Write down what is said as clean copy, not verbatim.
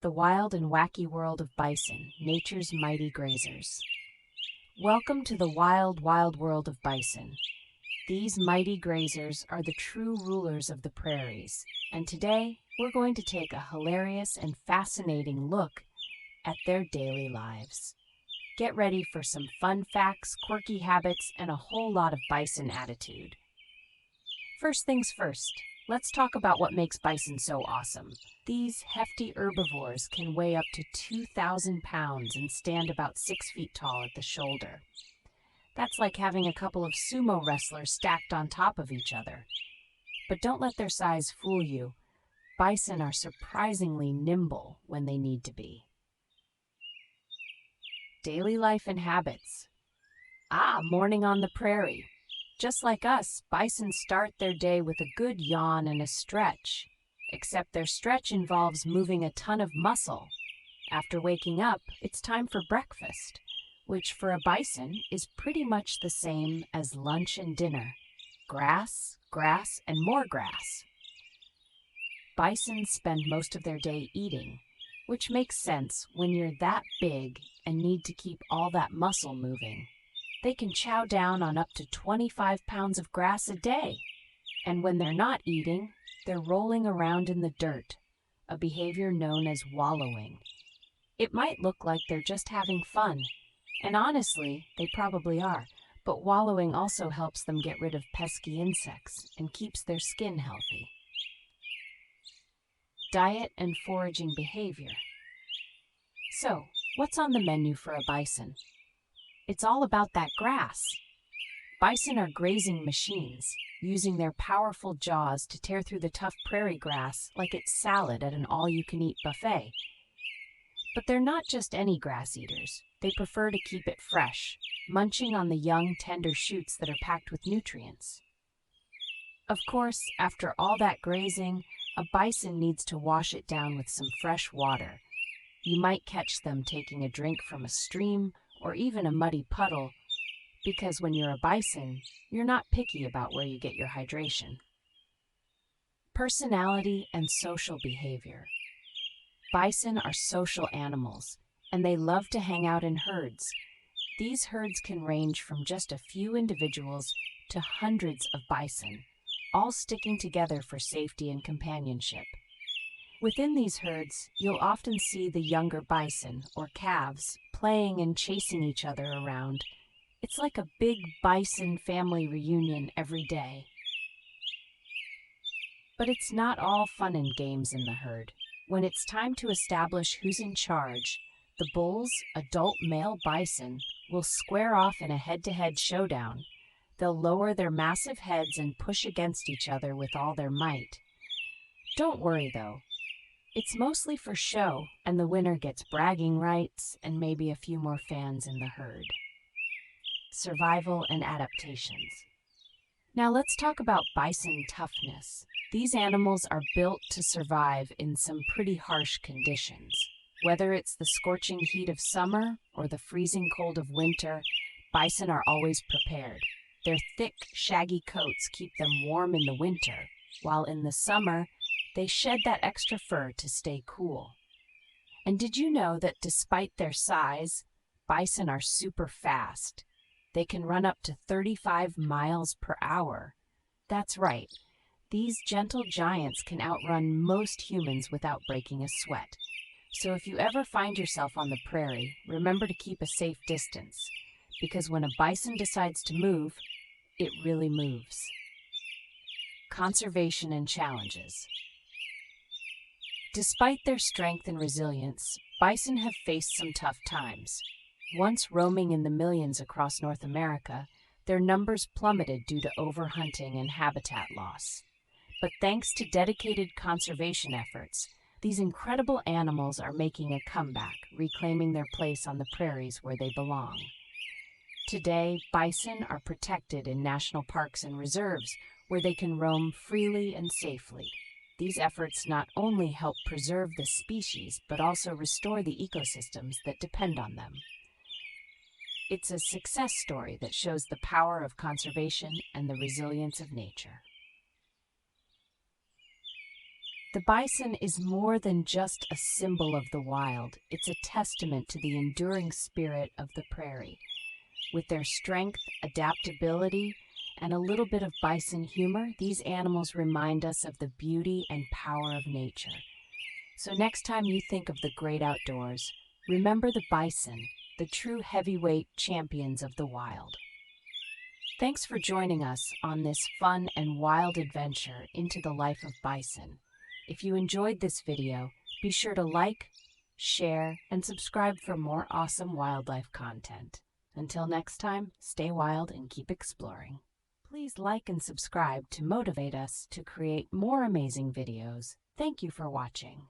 the wild and wacky world of bison, nature's mighty grazers. Welcome to the wild, wild world of bison. These mighty grazers are the true rulers of the prairies, and today we're going to take a hilarious and fascinating look at their daily lives. Get ready for some fun facts, quirky habits, and a whole lot of bison attitude. First things first, let's talk about what makes bison so awesome. These hefty herbivores can weigh up to 2,000 pounds and stand about 6 feet tall at the shoulder. That's like having a couple of sumo wrestlers stacked on top of each other. But don't let their size fool you. Bison are surprisingly nimble when they need to be. Daily life and habits. Morning on the prairie. Just like us, bison start their day with a good yawn and a stretch. Except their stretch involves moving a ton of muscle. After waking up, it's time for breakfast, which for a bison is pretty much the same as lunch and dinner. Grass, grass, and more grass. Bison spend most of their day eating, which makes sense when you're that big and need to keep all that muscle moving. They can chow down on up to 25 pounds of grass a day. And when they're not eating, they're rolling around in the dirt, a behavior known as wallowing. It might look like they're just having fun, and honestly, they probably are, but wallowing also helps them get rid of pesky insects and keeps their skin healthy. Diet and foraging behavior. So, what's on the menu for a bison? It's all about that grass. Bison are grazing machines, using their powerful jaws to tear through the tough prairie grass like it's salad at an all-you-can-eat buffet. But they're not just any grass eaters. They prefer to keep it fresh, munching on the young, tender shoots that are packed with nutrients. Of course, after all that grazing, a bison needs to wash it down with some fresh water. You might catch them taking a drink from a stream or even a muddy puddle, because when you're a bison, you're not picky about where you get your hydration. Personality and social behavior. Bison are social animals, and they love to hang out in herds. These herds can range from just a few individuals to hundreds of bison, all sticking together for safety and companionship. Within these herds, you'll often see the younger bison, or calves, playing and chasing each other around. It's like a big bison family reunion every day. But it's not all fun and games in the herd. When it's time to establish who's in charge, the bull's adult male bison will square off in a head-to-head showdown. They'll lower their massive heads and push against each other with all their might. Don't worry, though. It's mostly for show, and the winner gets bragging rights and maybe a few more fans in the herd. Survival and adaptations. Now let's talk about bison toughness. These animals are built to survive in some pretty harsh conditions. Whether it's the scorching heat of summer or the freezing cold of winter, bison are always prepared. Their thick, shaggy coats keep them warm in the winter, while in the summer, they shed that extra fur to stay cool. And did you know that despite their size, bison are super fast? They can run up to 35 miles per hour. That's right. These gentle giants can outrun most humans without breaking a sweat. So if you ever find yourself on the prairie, remember to keep a safe distance, because when a bison decides to move, it really moves. Conservation and challenges. Despite their strength and resilience, bison have faced some tough times. Once roaming in the millions across North America, their numbers plummeted due to overhunting and habitat loss. But thanks to dedicated conservation efforts, these incredible animals are making a comeback, reclaiming their place on the prairies where they belong. Today, bison are protected in national parks and reserves where they can roam freely and safely. These efforts not only help preserve the species, but also restore the ecosystems that depend on them. It's a success story that shows the power of conservation and the resilience of nature. The bison is more than just a symbol of the wild. It's a testament to the enduring spirit of the prairie. With their strength, adaptability, and a little bit of bison humor, these animals remind us of the beauty and power of nature. So next time you think of the great outdoors, remember the bison, the true heavyweight champions of the wild. Thanks for joining us on this fun and wild adventure into the life of bison. If you enjoyed this video, be sure to like, share, and subscribe for more awesome wildlife content. Until next time, stay wild and keep exploring. Please like and subscribe to motivate us to create more amazing videos. Thank you for watching.